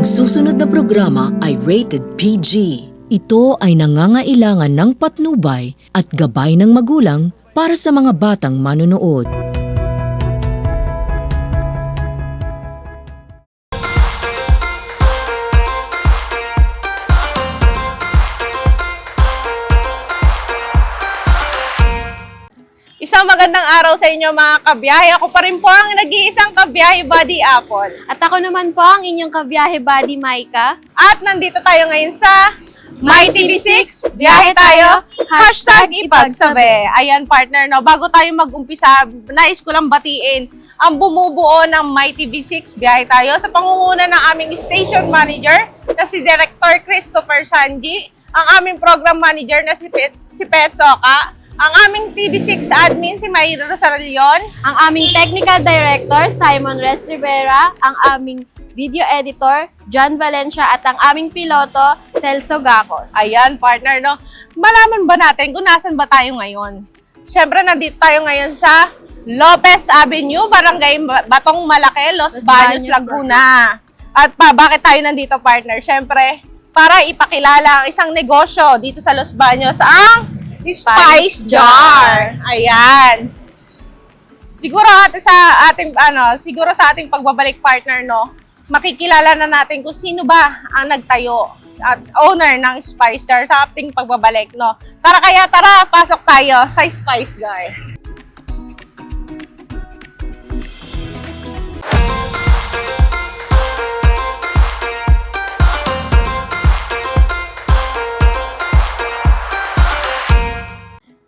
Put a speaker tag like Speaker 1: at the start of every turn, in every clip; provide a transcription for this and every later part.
Speaker 1: Ang susunod na programa ay rated PG. Ito ay nangangailangan ng patnubay at gabay ng magulang para sa mga batang manonood.
Speaker 2: Isang magandang araw sa inyo mga kabiyahe. Ako pa rin po ang nag-iisang kabiyahe Buddy Apple.
Speaker 3: At ako naman po ang inyong kabiyahe buddy Maika.
Speaker 2: At nandito tayo ngayon sa My TV6, biyahe tayo, #ipagsabi. Ayan partner, no? Bago tayo mag-umpisa, nais ko lang batiin ang bumubuo ng My TV6, biyahe tayo sa pangunguna ng aming station manager na si Director Christopher Sanji, ang aming program manager na si Pet Soka, ang aming TV6 admin si Mayra Rosarillon,
Speaker 3: Ang aming technical director, Simon Rest Rivera. Ang aming video editor, John Valencia. At ang aming piloto, Celso Gacos.
Speaker 2: Ayan, partner, no? Malaman ba natin kung nasan ba tayo ngayon? Siyempre, nandito tayo ngayon sa Lopez Avenue, Barangay Batong Malaki, Los Baños, Laguna. At bakit tayo nandito, partner? Siyempre, para ipakilala ang isang negosyo dito sa Los Baños, ang Spice Jar. Ayan. Siguro siguro sa ating pagbabalik, partner, no, makikilala na natin kung sino ba ang nagtayo at owner ng Spice Jar sa ating pagbabalik, no. Tara, pasok tayo sa Spice Jar.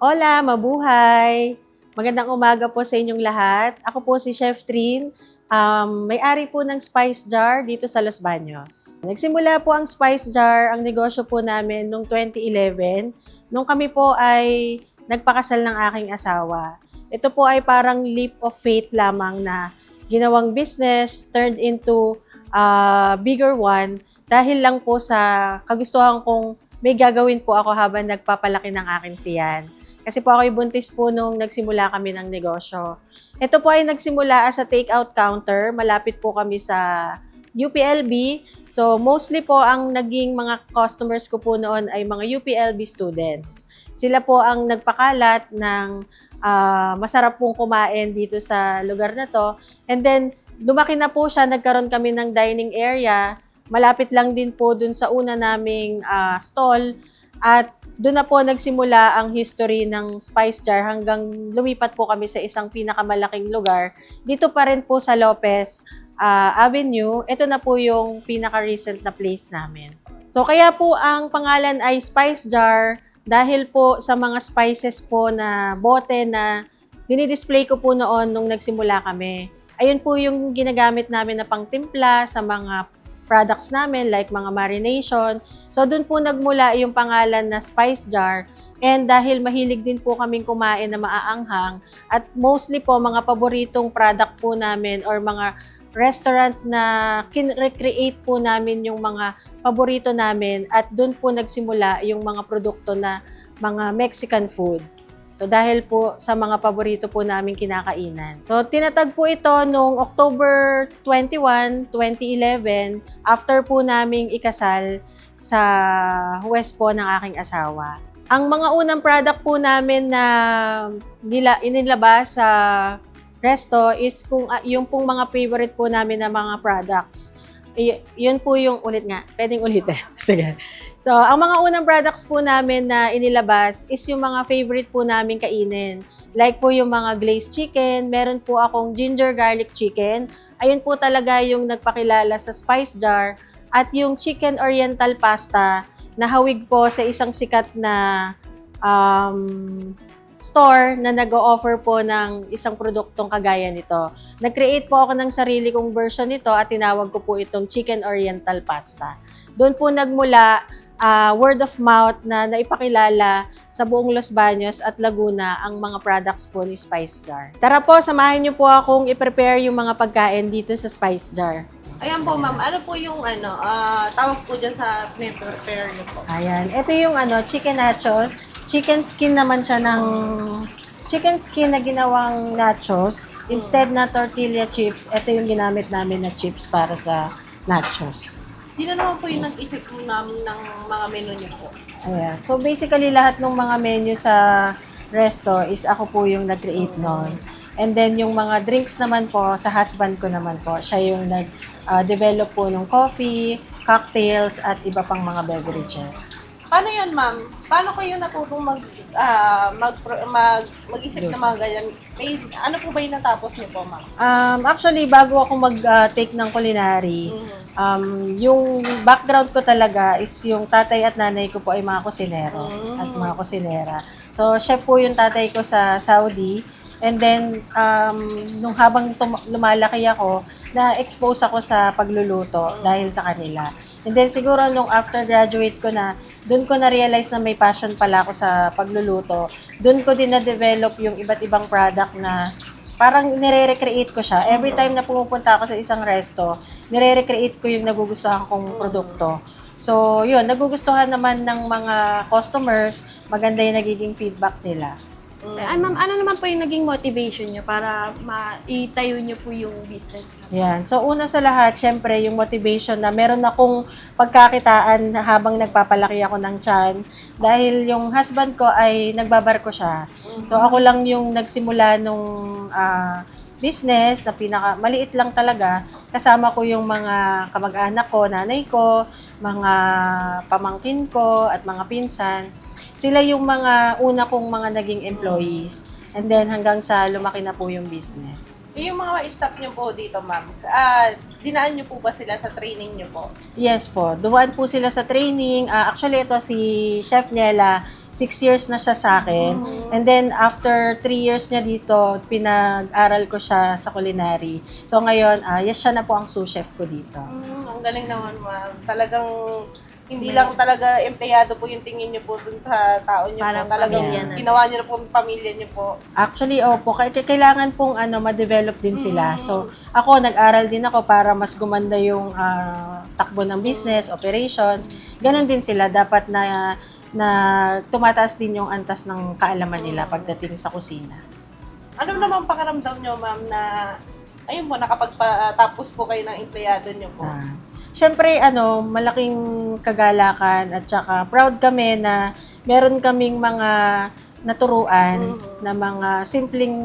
Speaker 4: Hola, mabuhay! Magandang umaga po sa inyong lahat. Ako po si Chef Trin, may-ari po ng Spice Jar dito sa Los Baños. Nagsimula po ang Spice Jar, ang negosyo po namin noong 2011, nung kami po ay nagpakasal ng aking asawa. Ito po ay parang leap of faith lamang na ginawang business turned into a bigger one dahil lang po sa kagustuhan kong may gagawin po ako habang nagpapalaki ng aking tiyan. Kasi po ako'y buntis po nung nagsimula kami ng negosyo. Ito po ay nagsimula as a take-out counter. Malapit po kami sa UPLB. So, mostly po ang naging mga customers ko po noon ay mga UPLB students. Sila po ang nagpakalat ng masarap pong kumain dito sa lugar na to. And then, lumaki na po siya. Nagkaroon kami ng dining area. Malapit lang din po dun sa una naming stall. At doon na po nagsimula ang history ng Spice Jar hanggang lumipat po kami sa isang pinakamalaking lugar. Dito pa rin po sa Lopez Avenue. Ito na po yung pinaka-recent na place namin. So kaya po ang pangalan ay Spice Jar dahil po sa mga spices po na bote na dinidisplay ko po noon nung nagsimula kami. Ayun po yung ginagamit namin na pangtimpla sa mga products namin like mga marination. So doon po nagmula yung pangalan na Spice Jar. And dahil mahilig din po kaming kumain na maaanghang at mostly po mga paboritong product po namin or mga restaurant na recreate po namin yung mga paborito namin at doon po nagsimula yung mga produkto na mga Mexican food. So dahil po sa mga paborito po namin kinakainan. So tinatag po ito noong October 21, 2011 after po naming ikasal sa West po ng aking asawa. Ang mga unang product po namin na inilabas sa resto is yung pong mga favorite po namin na mga products. Yun po yung pwedeng ulitin. Sige. So, ang mga unang products po namin na inilabas is yung mga favorite po namin kainin. Like po yung mga glazed chicken, meron po akong ginger garlic chicken. Ayun po talaga yung nagpakilala sa Spice Jar. At yung chicken oriental pasta, na hawig po sa isang sikat na store na nag-o-offer po ng isang produktong kagaya nito. Nag-create po ako ng sarili kong version nito at tinawag ko po itong chicken oriental pasta. Doon po nagmula word of mouth na naipakilala sa buong Los Baños at Laguna ang mga products po ni Spice Jar. Tara po, samahan niyo po akong i-prepare yung mga pagkain dito sa Spice Jar.
Speaker 2: Ayan po, ma'am. Ano po yung tawag po dyan sa prepare niyo po?
Speaker 4: Ayan, ito yung chicken nachos. Chicken skin naman siya ng chicken skin na ginawang nachos. Instead na tortilla chips, ito yung ginamit namin na chips para sa nachos.
Speaker 2: Sino naman po yung nag-isip po namin ng mga menu niyo po?
Speaker 4: Ayan. So basically lahat ng mga menu sa resto is ako po yung nag-create noon. And then yung mga drinks naman po, sa husband ko naman po. Siya yung nag-develop po ng coffee, cocktails, at iba pang mga beverages.
Speaker 2: Paano yun, ma'am? Paano kayo natutong mag-isip ng mga ganyan? May, ano po ba yung natapos niyo po, ma'am?
Speaker 4: Actually, bago ako mag-take ng culinary, yung background ko talaga is yung tatay at nanay ko po ay mga kusinero at mga kusinera. So, chef po yung tatay ko sa Saudi. And then, nung habang lumalaki ako, na-expose ako sa pagluluto dahil sa kanila. And then, siguro nung after graduate ko na, doon ko na-realize na may passion pala ako sa pagluluto. Doon ko din na-develop yung iba't ibang product na parang nire-recreate ko siya. Every time na pumupunta ako sa isang resto, nire-recreate ko yung nagugustuhan kong produkto. So, yun, nagugustuhan naman ng mga customers, maganda yung nagiging feedback nila.
Speaker 3: Ay, ma'am, ano naman po yung naging motivation nyo para maitayo nyo po yung business?
Speaker 4: Yan. So, una sa lahat, syempre, yung motivation na meron akong pagkakitaan habang nagpapalaki ako ng tiyan. Dahil yung husband ko ay nagbabarko siya. So, ako lang yung nagsimula nung business na maliit lang talaga. Kasama ko yung mga kamag-anak ko, nanay ko, mga pamangkin ko, at mga pinsan. Sila yung mga una kong mga naging employees. And then hanggang sa lumaki na po yung business.
Speaker 2: Yung mga staff niyo po dito, ma'am, dinaan niyo po ba sila sa training niyo po?
Speaker 4: Yes po. Dumaan po sila sa training. Actually, ito si Chef Niela, 6 years na siya sa akin. And then after 3 years niya dito, pinag-aral ko siya sa culinary. So ngayon, yes, siya na po ang sous chef ko dito.
Speaker 2: Ang galing naman, ma'am. Talagang hindi lang talaga empleyado po yung tingin niyo po dun sa tao niyo
Speaker 3: Parang
Speaker 2: po. Talagang
Speaker 3: pamilya na.
Speaker 2: ginawa niyo na po ang pamilya niyo po.
Speaker 4: Actually, opo. Kailangan pong ma-develop din sila. So, ako, nag-aral din ako para mas gumanda yung takbo ng business, operations. Ganon din sila. Dapat na tumataas din yung antas ng kaalaman nila pagdating sa kusina.
Speaker 2: Ano naman pakiramdam niyo, ma'am, na ayun po, nakapagtapos po kayo ng empleyado niyo po?
Speaker 4: Siyempre, malaking kagalakan at saka proud kami na meron kaming mga naturuan na mga simpleng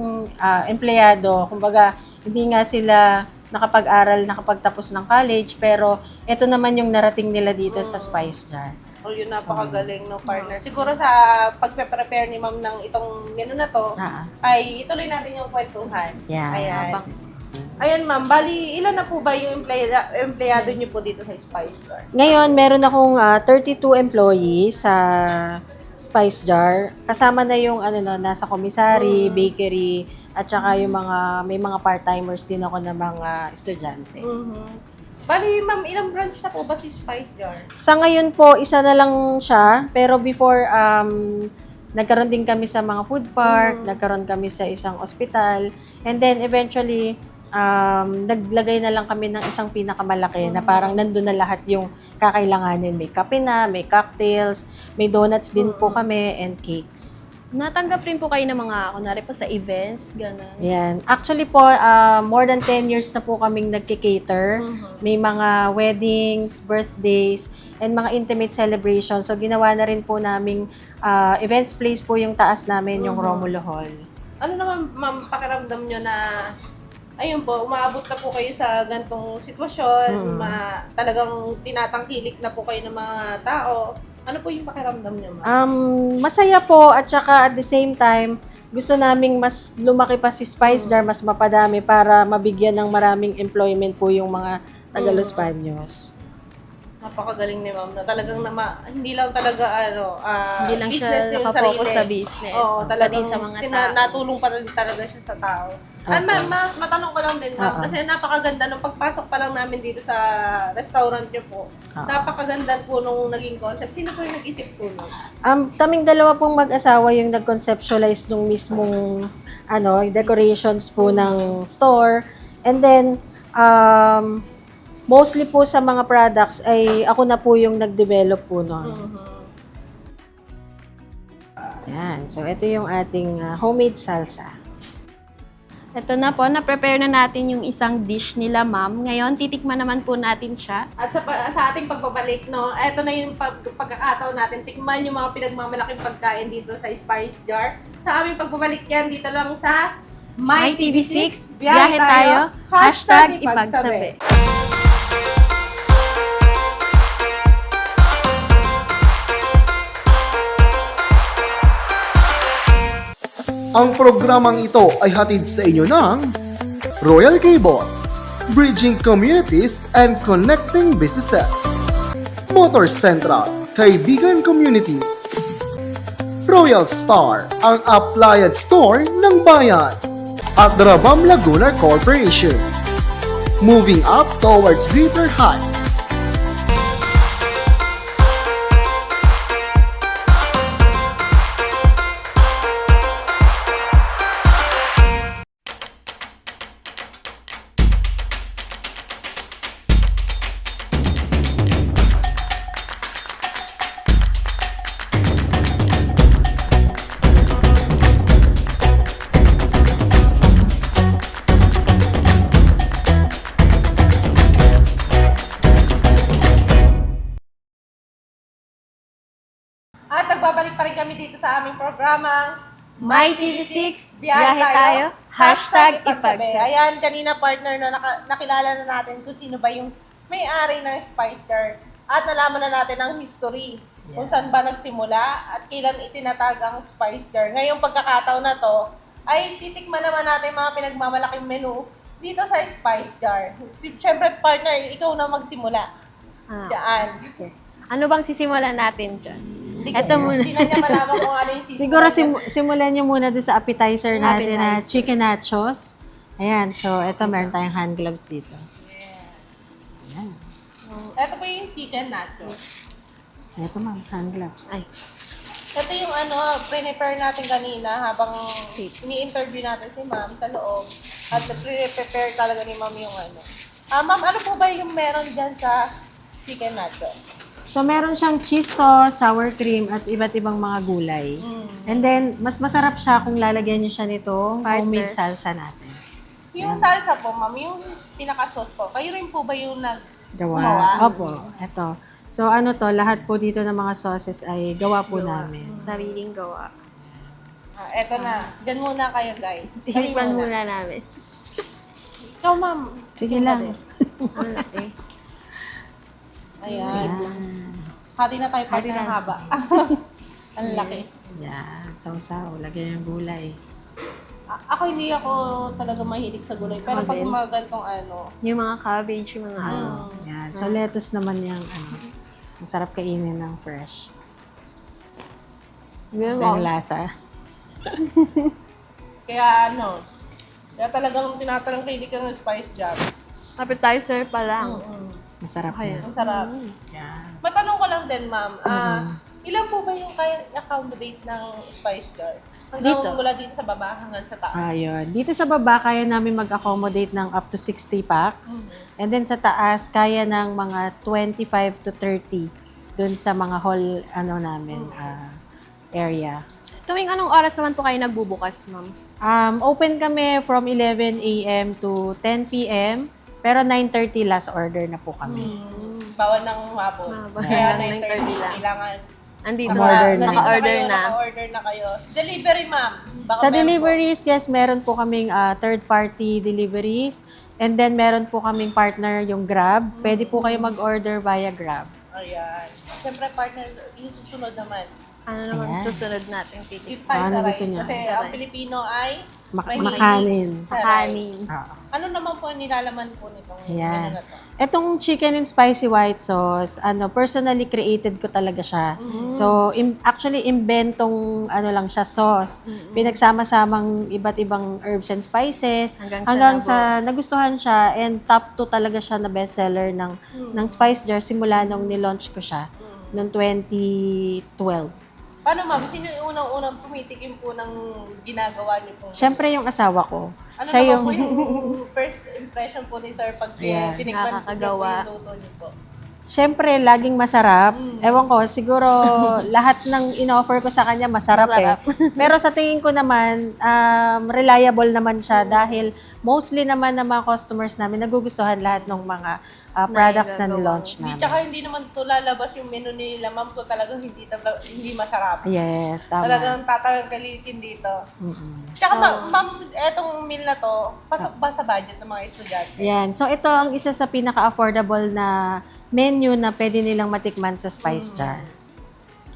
Speaker 4: empleyado. Kumbaga, hindi nga sila nakapag-aral, nakapagtapos ng college, pero ito naman yung narating nila dito sa Spice Jar.
Speaker 2: Oh, yun, napakagaling, no, partner. Siguro sa pagpe-prepare ni ma'am ng itong menu na to, ay ituloy natin yung kwentuhan.
Speaker 4: Yeah.
Speaker 2: Ayan. Ayan, ma'am. Bali, ilan na po ba yung empleyado niyo po dito sa Spice Jar?
Speaker 4: Ngayon, meron akong 32 employees sa Spice Jar. Kasama na yung nasa commissary, bakery, at saka yung may mga part-timers din ako na mga estudyante.
Speaker 2: Bali, ma'am, ilang branch na po ba si Spice Jar?
Speaker 4: Sa ngayon po, isa na lang siya. Pero before, nagkaroon din kami sa mga food park, nagkaroon kami sa isang ospital, and then eventually, naglagay na lang kami ng isang pinakamalaki na parang nandun na lahat yung kakailanganin. May kape na, may cocktails, may donuts din po kami, and cakes.
Speaker 3: Natanggap rin po kayo ng mga, kunwari po sa events, gano'n.
Speaker 4: Yan. Actually po, more than 10 years na po kaming nagki-cater. May mga weddings, birthdays, and mga intimate celebrations. So, ginawa na rin po naming events place po yung taas namin, yung Romulo Hall.
Speaker 2: Ano naman, ma'am, pakiramdam nyo na ayun po, umaabot na po kayo sa gantong sitwasyon, talagang tinatangkilik na po kayo ng mga tao. Ano po yung pakiramdam niyo, ma'am?
Speaker 4: Masaya po at saka at the same time, gusto naming mas lumaki pa si Spice Jar, mas mapadami para mabigyan ng maraming employment po yung mga taga Los Baños.
Speaker 2: Napakagaling ni ma'am na talagang hindi lang talaga
Speaker 3: Hindi lang siya
Speaker 2: business yung
Speaker 3: nakafocus
Speaker 2: sarili.
Speaker 3: sa business.
Speaker 2: Oo, talagang
Speaker 3: Pati sa mga tao.
Speaker 2: natulong pa rin talaga siya sa tao. Ma'am, matanong ko lang din, ma'am, kasi napakaganda nung pagpasok pa lang namin dito sa restaurant niyo po. Napakaganda po nung naging concept. Sino po yung nag-isip po nun?
Speaker 4: Kaming dalawa pong mag-asawa yung nag-conceptualize nung mismong decorations po ng store. And then, mostly po sa mga products ay ako na po yung nag-develop po nun. Yan. So, ito yung ating homemade salsa.
Speaker 3: Ito na po, na-prepare na natin yung isang dish nila, ma'am. Ngayon, titikman naman po natin siya.
Speaker 2: At sa ating pagbabalik, no, eto na yung pagkakataon natin. Tikman yung mga pinagmamalaking pagkain dito sa Spice Jar. Sa aming pagbabalik yan, dito lang sa My TV6.
Speaker 3: Biyahe tayo. Hashtag ipagsabi.
Speaker 5: Ang programang ito ay hatid sa inyo ng Royal Cable, Bridging Communities and Connecting Businesses, Motor Central, Kaibigan Community, Royal Star, ang appliance store ng bayan, at Rabam Laguna Corporation. Moving up towards greater heights.
Speaker 2: At nagbabalik pa rin kami dito sa aming programang
Speaker 3: My TV6, biyahe tayo. Hashtag ipagsabi.
Speaker 2: Ayan, kanina partner na nakilala na natin kung sino ba yung may-ari ng Spice Jar. At nalaman na natin ang history. Kung saan ba nagsimula at kailan itinatag ang Spice Jar. Ngayong pagkakataon na to, ay titikman naman natin mga pinagmamalaking menu dito sa Spice Jar. Siyempre partner, ikaw na magsimula. Diyan.
Speaker 3: Okay. Ano bang sisimulan natin dyan? Ito muna.
Speaker 2: Hindi na niya malaman kung ano yung
Speaker 4: Siguro simulan niyo muna doon sa appetizer natin na chicken nachos. Ayan, so ito meron tayong hand gloves dito.
Speaker 2: Ito po yung chicken nachos.
Speaker 4: Ito ma'am, hand gloves.
Speaker 3: Ay.
Speaker 2: Ito yung prepare natin kanina habang ini-interview natin si ma'am sa loob. At prepare talaga ni ma'am yung ano. Ma'am, ano po ba yung meron dyan sa chicken nachos?
Speaker 4: So meron siyang cheese sauce, sour cream, at iba't ibang mga gulay. And then, mas masarap siya kung lalagyan niyo siya nito homemade salsa natin.
Speaker 2: Yung salsa po, ma'am, yung pinaka-sauce po, kayo rin po ba yung gumawa?
Speaker 4: Gawa. Opo, eto. So ano to, lahat po dito ng mga sauces ay gawa po namin.
Speaker 3: Sariling gawa.
Speaker 2: Eto na. Diyan muna kayo, guys. Kami
Speaker 3: Titikman muna namin.
Speaker 2: Ikaw, ma'am.
Speaker 4: Sige lang.
Speaker 3: Ang laki.
Speaker 2: Ayan. Hati na tayo pati ng haba. Ang laki.
Speaker 4: Yan, sausaw, lagyan yung gulay.
Speaker 2: Ako hindi ako talaga mahilig sa gulay. Pero pag mga gantong
Speaker 3: Yung mga cabbage, yung mga ano.
Speaker 4: Yan, so lettuce naman yung masarap kainin ng fresh. Gusto yung lasa.
Speaker 2: kaya kaya talagang tinatanong kay Dick ang Spice Jar.
Speaker 3: Appetizer pa lang.
Speaker 4: Masarap yan.
Speaker 2: Ang sarap.
Speaker 4: Yan.
Speaker 2: Matanong ko lang din, ma'am. Ilan po ba yung kaya accommodate ng Spice Jar? Hanggang
Speaker 4: Dito?
Speaker 2: mula dito sa baba hanggang sa taas.
Speaker 4: Ayun. Dito sa baba, kaya namin mag-accommodate ng up to 60 packs. And then sa taas, kaya ng mga 25 to 30 dun sa mga hall namin area.
Speaker 3: Tuwing anong oras naman po kayo nagbubukas, ma'am?
Speaker 4: Open kami from 11 a.m. to 10 p.m. Pero 9:30 last order na po kami.
Speaker 2: Bawal ng hapon.
Speaker 3: Bawal
Speaker 2: Kaya
Speaker 3: ng
Speaker 2: 9:30
Speaker 3: lang.
Speaker 2: kailangan
Speaker 3: Andito
Speaker 4: Naka-order
Speaker 3: na.
Speaker 4: na.
Speaker 3: Naka-order na.
Speaker 2: Naka-order na kayo. Delivery, ma'am. Baka
Speaker 4: Sa
Speaker 2: meron
Speaker 4: deliveries, yes, meron po kaming third-party deliveries. And then meron po kaming partner yung Grab. Pwede po kayo mag-order via Grab.
Speaker 2: po. Ayan. Siyempre, partner, yung susunod naman.
Speaker 3: Ano naman
Speaker 4: Ayan.
Speaker 3: susunod natin titikman?
Speaker 2: Eat time
Speaker 4: Ano
Speaker 2: na
Speaker 4: gusto
Speaker 2: rice.
Speaker 4: niyo?
Speaker 2: Kasi ang Pilipino ay mahilig
Speaker 4: Makanin.
Speaker 2: sa rice.
Speaker 3: Kanin.
Speaker 2: Ano naman po ang nilalaman po nitong
Speaker 4: Ayan.
Speaker 2: ano na to?
Speaker 4: Etong chicken and spicy white sauce, personally created ko talaga siya. So, actually, inventong lang siya sauce. Pinagsama-samang iba't ibang herbs and spices.
Speaker 3: Hanggang
Speaker 4: Sa nagustuhan siya and top 2 talaga siya na bestseller ng Spice Jar simula nung nilaunch ko siya noong 2012.
Speaker 2: Paano, ma'am? Sino yung unang-unang tumitikim po ng ginagawa niyo po?
Speaker 4: Siyempre yung asawa ko.
Speaker 2: Ano
Speaker 4: Siya
Speaker 2: naman po yung first impression po ni Sir pag
Speaker 4: Yeah.
Speaker 2: tinikman po niyo po
Speaker 3: Nakakagawa.
Speaker 2: yung luto niyo po?
Speaker 4: syempre, laging masarap. Ewan ko, siguro lahat ng in-offer ko sa kanya masarap,
Speaker 3: Masarap.
Speaker 4: Pero sa tingin ko naman, reliable naman siya dahil mostly naman ng mga customers namin nagugustuhan lahat ng mga products na nilaunch namin.
Speaker 2: Tsaka hindi naman to lalabas yung menu nila, ma'am, so talagang hindi masarap.
Speaker 4: Yes, tama.
Speaker 2: Talagang tatagalitin dito. Tsaka ma'am, etong meal na to, pasok ba sa budget ng mga estudyante?
Speaker 4: Yan. So, ito ang isa sa pinaka-affordable na menu na pwede nilang matikman sa Spice Jar.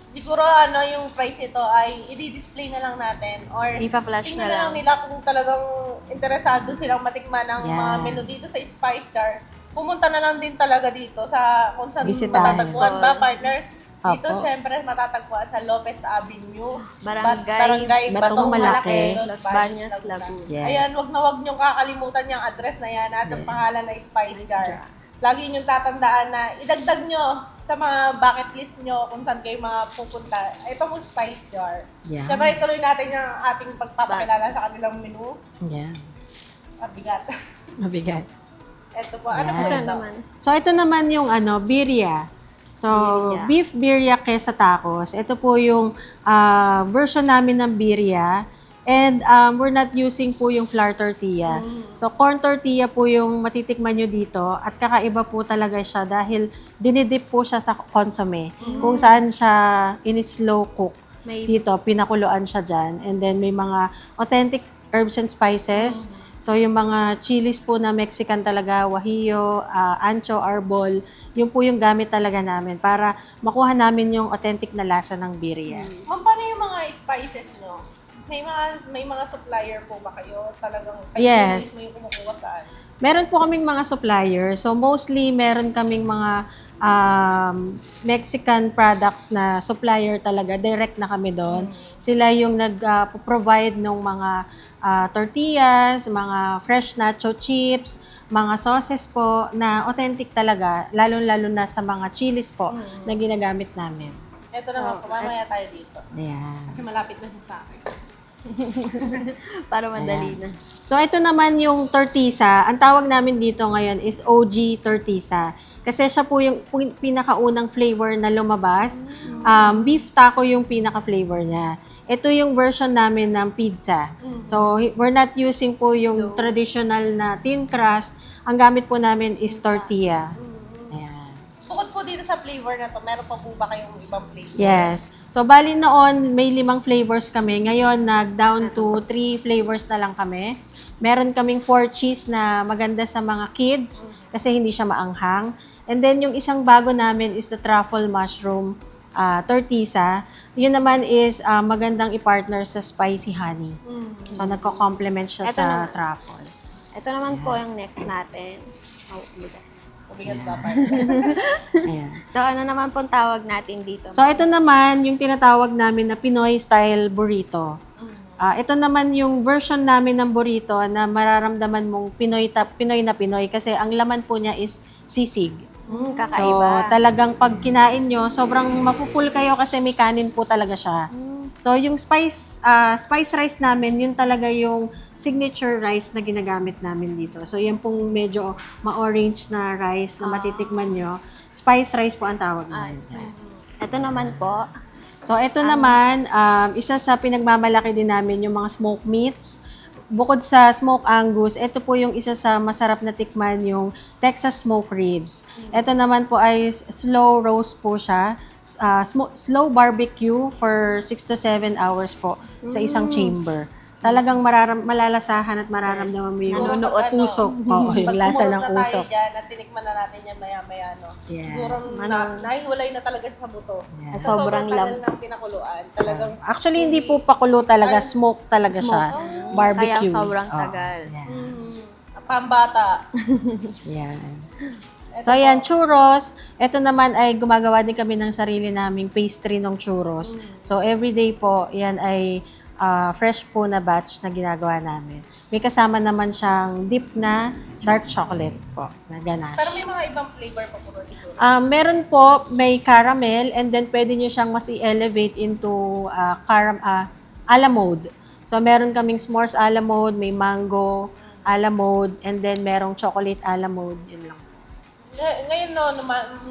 Speaker 2: Siguro yung price nito ay i-display na lang natin or
Speaker 3: Ipa-flash
Speaker 2: tingnan
Speaker 3: na
Speaker 2: na lang
Speaker 3: lang.
Speaker 2: nila kung talagang interesado silang matikman ng mga
Speaker 4: Yan.
Speaker 2: menu dito sa Spice Jar. Pumunta na lang din talaga dito sa kung saan
Speaker 4: Bisitahin.
Speaker 2: matatagpuan ba, partner? Dito,
Speaker 4: Opo.
Speaker 2: syempre, matatagpuan sa Lopez Avenue,
Speaker 3: Barangay
Speaker 4: Batong Malaki,
Speaker 2: Los
Speaker 3: Los
Speaker 2: Baños,
Speaker 3: Baños,
Speaker 2: Laguna.
Speaker 3: Laguna.
Speaker 4: Yes.
Speaker 2: Ayan, wag niyong kakalimutan yung address na yan at ang pangalan na Spice Jar. Lagi niyong tatandaan na idagdag nyo sa mga bucket list nyo kung saan kayo mga pupunta. Ito mo Spice Jar.
Speaker 4: Yeah.
Speaker 2: Siyempre, ituloy natin yung ating pagpapakilala sa kanilang menu.
Speaker 4: Yan.
Speaker 2: Mabigat.
Speaker 4: Mabigat.
Speaker 2: Ito po. Ano
Speaker 4: Yan.
Speaker 2: po
Speaker 3: Ito
Speaker 2: ito?
Speaker 3: naman.
Speaker 4: So, ito naman yung birria. So,
Speaker 3: Birria.
Speaker 4: beef birria kesa tacos. Ito po yung version namin ng birria. And we're not using po yung flour tortilla. So, corn tortilla po yung matitikman nyo dito. At kakaiba po talaga siya dahil dinidip po siya sa consomme. Kung saan siya in-slow cook.
Speaker 3: May-
Speaker 4: Dito, pinakuluan siya dyan. And then, may mga authentic herbs and spices. So, yung mga chilies po na Mexican talaga, guajillo, ancho, arbol, yun po yung gamit talaga namin para makuha namin yung authentic na lasa ng birria.
Speaker 2: Ma'am, paano yung mga spices nyo? May mga supplier po ba kayo? Talagang kayo
Speaker 4: Yes.
Speaker 2: mismo yung kumukuha saan?
Speaker 4: Meron po kaming mga supplier. So, mostly meron kaming mga Mexican products na supplier talaga. Direct na kami doon. Sila yung nag-provide ng mga tortillas, mga fresh nacho chips, mga sauces po na authentic talaga, lalo-lalo na sa mga chilies po na ginagamit namin.
Speaker 2: Ito naman po, mamaya tayo dito.
Speaker 4: Ayan.
Speaker 2: Kasi malapit na siya sa akin.
Speaker 3: Para madali na.
Speaker 4: So, ito naman yung tortisa. Ang tawag namin dito ngayon is OG tortisa. Kasi siya po yung pinakaunang flavor na lumabas. Beef taco yung pinaka-flavor niya. Ito yung version namin ng pizza. So, we're not using po yung traditional na thin crust. Ang gamit po namin is tortilla. Ayan.
Speaker 2: Bukod po dito sa flavor na to, meron pa po ba kayong ibang flavor?
Speaker 4: Yes. So, bali noon, may 5 flavors kami. Ngayon, nag-down to 3 flavors na lang kami. Meron kaming 4 cheese na maganda sa mga kids kasi hindi siya maanghang. And then, yung isang bago namin is the truffle mushroom tortisa. Yun naman is magandang i-partner sa spicy honey. So, nagko-complement siya
Speaker 3: Ito
Speaker 4: sa
Speaker 3: naman.
Speaker 4: truffle.
Speaker 3: Ito naman po yung next natin. Oh, bigat.
Speaker 2: Mabigat ba, partner?
Speaker 4: Ayan.
Speaker 3: So, ano naman pong tawag natin dito?
Speaker 4: So, ito naman yung tinatawag namin na Pinoy style burrito. Ito naman yung version namin ng burrito na mararamdaman mong Pinoy na Pinoy kasi ang laman po niya is sisig. So,
Speaker 3: Kakaiba.
Speaker 4: talagang pag kinain nyo, sobrang mapufull kayo kasi may kanin po talaga siya. So, yung spice rice namin, yun talaga yung signature rice na ginagamit namin dito. So, yan pong medyo ma-orange na rice na matitikman nyo. Spice rice po ang tawag namin.
Speaker 3: Ito naman po.
Speaker 4: So, ito naman, isa sa pinagmamalaki din namin yung mga smoked meats. Bukod sa smoked angus, ito po yung isa sa masarap na tikman, yung Texas smoked ribs. Ito naman po ay slow roast po siya. Slow barbecue for 6 to 7 hours po sa isang chamber. Talagang malalasahan at mararamdaman mo yung
Speaker 3: Nanunuot.
Speaker 4: usok. Oo, yung lasa ng
Speaker 2: Pag
Speaker 4: usok.
Speaker 2: tayo dyan at tinikman na natin yan maya-maya, no?
Speaker 4: Yes.
Speaker 2: Siguro nahiwalay na talaga sa buto.
Speaker 4: Yes.
Speaker 2: Sa
Speaker 3: Sobrang
Speaker 2: tagal
Speaker 3: lam.
Speaker 2: ng pinakuluan. Talagang
Speaker 4: Actually, hindi po pakulo talaga. Smoke talaga siya. Barbecue.
Speaker 3: Kaya sobrang
Speaker 4: Oo,
Speaker 3: tagal.
Speaker 4: yan.
Speaker 2: pambata.
Speaker 4: Yan. So, ayan, churros. Ito naman ay gumagawa din kami ng sarili naming pastry ng churros. So, everyday po, yan ay fresh po na batch na ginagawa namin. May kasama naman siyang dip na dark chocolate po, na ganache.
Speaker 2: Pero may mga ibang flavor pa po siguro.
Speaker 4: Meron po, may caramel, and then pwede nyo siyang mas i-elevate into a la mode. So, meron kaming s'mores a la mode, may mango a la mode, and then merong chocolate a la mode. Yun lang.
Speaker 2: Ngayon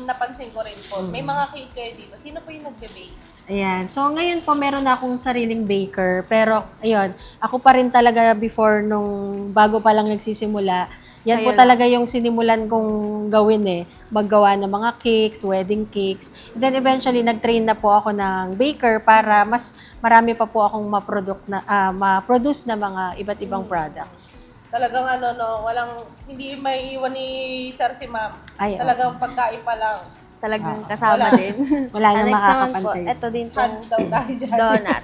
Speaker 2: napansin ko rin po, may mga cake kayo dito. Sino po yung nagbe-bake?
Speaker 4: Ayan. So, ngayon po, meron na akong sariling baker. Pero, ayun, ako pa rin talaga before nung bago pa lang nagsisimula. Yan po
Speaker 3: Kayo
Speaker 4: talaga yung sinimulan kong gawin maggawa ng mga cakes, wedding cakes. And then, eventually, nag-train na po ako ng baker para mas marami pa po akong ma-produce na mga iba't ibang products.
Speaker 2: Talagang hindi may iwan ni Sir si Ma'am.
Speaker 4: Ay,
Speaker 2: Talagang pagkain pa lang.
Speaker 3: Talagang kasama
Speaker 2: Wala.
Speaker 3: din.
Speaker 4: Wala na
Speaker 3: Next naman po,
Speaker 4: makakapantay.
Speaker 3: ito din po,
Speaker 2: Hands down tayo dyan.
Speaker 3: donut.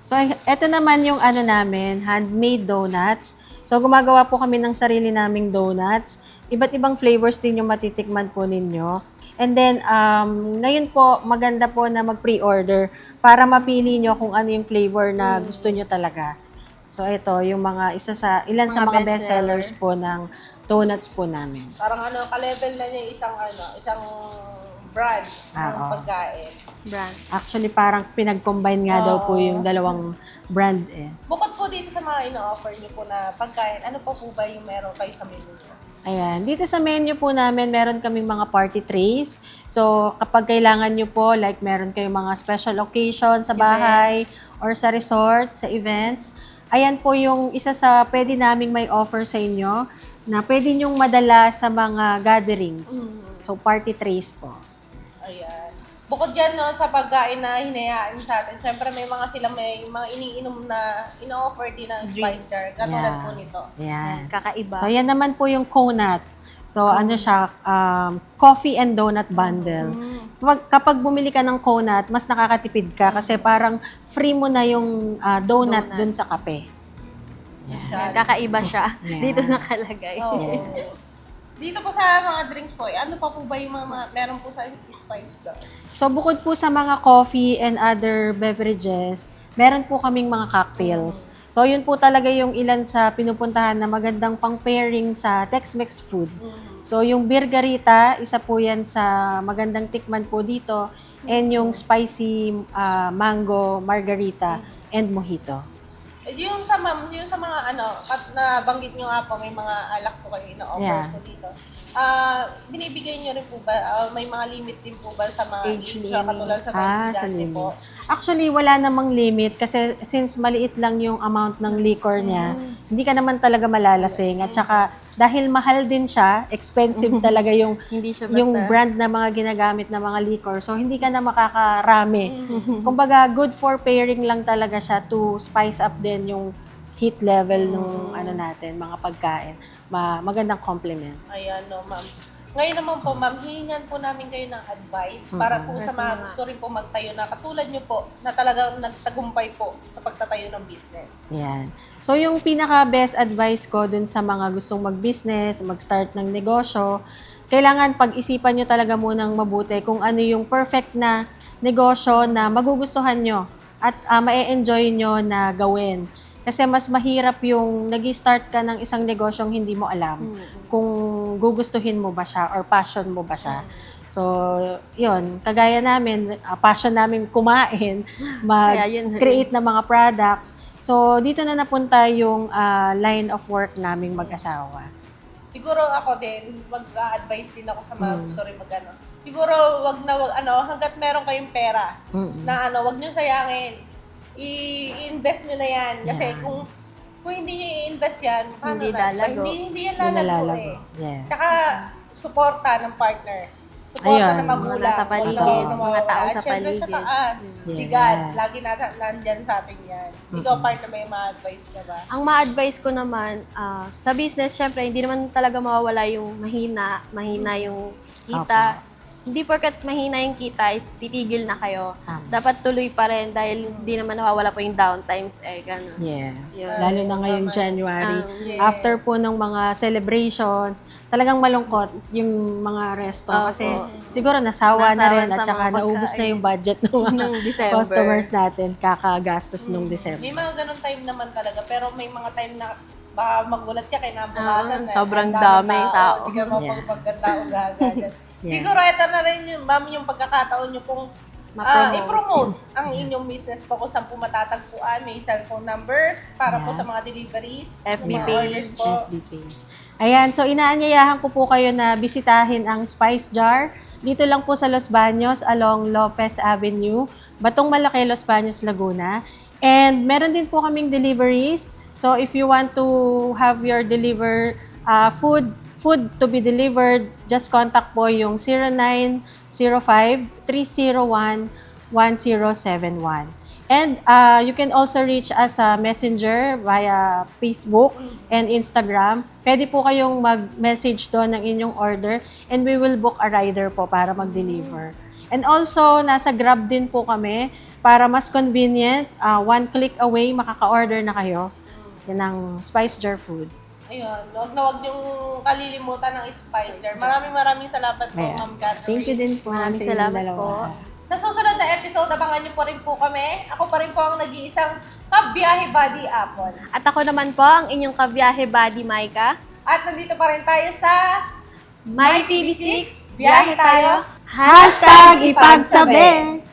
Speaker 4: So, ito naman yung namin, handmade donuts. So, gumagawa po kami ng sarili naming donuts. Iba't ibang flavors din yung matitikman po ninyo. And then, ngayon po, maganda po na mag-pre-order para mapili nyo kung ano yung flavor na gusto nyo talaga. So, ito, yung ilan sa
Speaker 3: Mga
Speaker 4: mga
Speaker 3: bestseller.
Speaker 4: bestsellers po ng donuts po namin.
Speaker 2: Parang ka-level na niya isang brand ng
Speaker 4: Oo.
Speaker 2: pagkain.
Speaker 3: Brand.
Speaker 4: Actually, parang pinag-combine nga daw po yung dalawang brand
Speaker 2: Bukod po dito sa mga ino-offer niyo po na pagkain, ano pa po ba yung meron kayo sa menu niyo?
Speaker 4: Ayan. Dito sa menu po namin, meron kaming mga party trays. So, kapag kailangan nyo po, like meron kayong mga special occasion sa bahay or sa resort, sa events, ayan po yung isa sa pwede naming may offer sa inyo na pwede nyong madala sa mga gatherings. So, party trays po.
Speaker 2: Ayan. Bukod dyan sa pagkain na hinayaan sa atin, syempre may mga iniinom na ino-offer din ng spice jar. Katulad
Speaker 4: Yeah.
Speaker 2: po nito.
Speaker 4: Ayan.
Speaker 3: Kakaiba.
Speaker 4: So, yan naman po yung Conut. So, ano siya, coffee and donut bundle. Kapag bumili ka ng Conut, mas nakakatipid ka kasi parang free mo na yung donut dun sa kape.
Speaker 3: Yan, kakaiba siya.
Speaker 4: Yeah.
Speaker 3: Dito nakalagay.
Speaker 2: Oo.
Speaker 4: Yes.
Speaker 2: Dito po sa mga drinks po, ano pa po ba yung mga meron po sa spice jar?
Speaker 4: So, bukod po sa mga coffee and other beverages, meron po kaming mga cocktails. So, yun po talaga yung ilan sa pinupuntahan na magandang pang-pairing sa Tex-Mex food. So, yung Birgarita, isa po yan sa magandang tikman po dito. And yung spicy mango margarita and mojito.
Speaker 2: Yung sa mga nabanggit nyo nga po, may mga alak po kayo ino-offer
Speaker 4: Yeah.
Speaker 2: po dito. Binibigay nyo rin po ba, may mga limit din po ba sa mga
Speaker 3: Age
Speaker 2: age
Speaker 3: limit.
Speaker 2: katulad sa mga
Speaker 4: Sa
Speaker 2: estudyante
Speaker 4: limit.
Speaker 2: po?
Speaker 4: Actually, wala namang limit kasi since maliit lang yung amount ng liquor niya, hindi ka naman talaga malalasing. At saka, dahil mahal din siya, expensive talaga yung
Speaker 3: Hindi siya basta.
Speaker 4: yung brand na mga ginagamit na mga liquor. So, hindi ka na makakarami. Kumbaga, good for pairing lang talaga siya to spice up din yung heat level nung natin, mga pagkain. Magandang compliment.
Speaker 2: Ayan, no, ma'am. Ngayon naman po, ma'am, hihingan po namin kayo ng advice para po sa mga gusto rin po magtayo na katulad nyo po, na talagang nagtagumpay po sa pagtatayo ng business.
Speaker 4: Yan. So, yung pinaka-best advice ko dun sa mga gustong mag-business, mag-start ng negosyo, kailangan pag-isipan nyo talaga munang mabuti kung ano yung perfect na negosyo na magugustuhan nyo at ma-enjoy nyo na gawin. Kasi mas mahirap yung nag-start ka ng isang negosyong hindi mo alam kung gugustuhin mo ba siya or passion mo ba siya. So, yun, kagaya namin, passion namin kumain,
Speaker 3: Kaya yun
Speaker 4: mag-create ng mga products. So, dito na napunta yung line of work naming mag-asawa.
Speaker 2: Siguro ako din, mag-advise din ako sa mga gusto rin mag-ano. Siguro, hanggat meron kayong pera, na wag nyo sayangin. I-invest nyo na yan. Kasi
Speaker 4: Yeah.
Speaker 2: kung hindi nyo i-invest yan, paano
Speaker 3: Hindi
Speaker 2: na?
Speaker 3: lalago.
Speaker 2: Hindi yan
Speaker 4: Hindi
Speaker 2: lalago
Speaker 4: nalalago.
Speaker 2: eh.
Speaker 4: Yes.
Speaker 2: Tsaka, suporta ng partner. Suporta
Speaker 4: Ayun.
Speaker 2: ng magulang.
Speaker 3: Mga nasa paligid,
Speaker 2: Suporta ng
Speaker 3: mga tao
Speaker 2: magulang.
Speaker 3: sa
Speaker 2: At syempre sa
Speaker 3: paligid.
Speaker 2: taas.
Speaker 4: Yes.
Speaker 2: Si God, lagi nandyan sa atin yan. Ikaw, partner, may ma-advise ka ba?
Speaker 3: Ang ma-advise ko naman, sa business, syempre, hindi naman talaga mawawala yung mahina yung kita. Hindi porkat mahina yung kita is titigil na kayo.
Speaker 4: Tama.
Speaker 3: Dapat tuloy pa rin dahil hindi naman nawawala po yung downtimes ganun.
Speaker 4: Yes.
Speaker 3: Yun.
Speaker 4: Lalo na ngayong January.
Speaker 2: yes.
Speaker 4: After po ng mga celebrations, talagang malungkot yung mga resto.
Speaker 3: Opo.
Speaker 4: Kasi siguro nasawa na
Speaker 3: Nasawa
Speaker 4: rin at
Speaker 3: sa
Speaker 4: saka
Speaker 3: mga
Speaker 4: naubos na
Speaker 3: pagkain.
Speaker 4: yung budget ng mga
Speaker 3: Nung December.
Speaker 4: customers natin kakagastos nung December.
Speaker 2: May mga ganun time naman talaga, pero may mga time na baka magulat ka kinabukasan.
Speaker 3: Sobrang
Speaker 2: ang
Speaker 3: daming tao.
Speaker 2: Hindi ka mapagpagkatao gaga.
Speaker 4: Yeah.
Speaker 2: Siguro ito na rin yung, ma'am, yung pagkakataon nyo pong
Speaker 3: Ma-promote.
Speaker 2: i-promote ang inyong business po kung saan po matatagpuan. May cellphone number para po sa mga deliveries.
Speaker 3: FB
Speaker 2: sa mga
Speaker 3: page.
Speaker 2: orders po.
Speaker 4: FB page. Ayan, so inaanyayahan ko po kayo na bisitahin ang Spice Jar. Dito lang po sa Los Baños along Lopez Avenue, Batong Malaki, Los Baños, Laguna. And meron din po kaming deliveries. So if you want to have your food to be delivered, just contact po yung 0905-301-1071. And you can also reach us sa Messenger via Facebook and Instagram. Pwede po kayong mag-message doon ng inyong order and we will book a rider po para mag-deliver. And also, nasa Grab din po kami para mas convenient. One click away, makaka-order na kayo. Yan ang Spice Jar Food.
Speaker 2: Ayun, wag niyong kalilimutan ng Spice Jar. Maraming salamat po,
Speaker 4: Ayan.
Speaker 2: Ma'am Catherine.
Speaker 4: Thank you din po
Speaker 3: Maraming
Speaker 4: sa inyong
Speaker 3: salamat
Speaker 4: dalawa.
Speaker 3: po.
Speaker 2: Sa susunod na episode, abangan niyo po rin po kami. Ako pa rin po ang nag-iisang kabiyahe buddy Apple.
Speaker 3: At ako naman po, ang inyong kabiyahe buddy, Maika.
Speaker 2: At nandito pa rin tayo sa
Speaker 3: My TV6,
Speaker 2: biyahe tayo.
Speaker 4: Hashtag ipagsabi!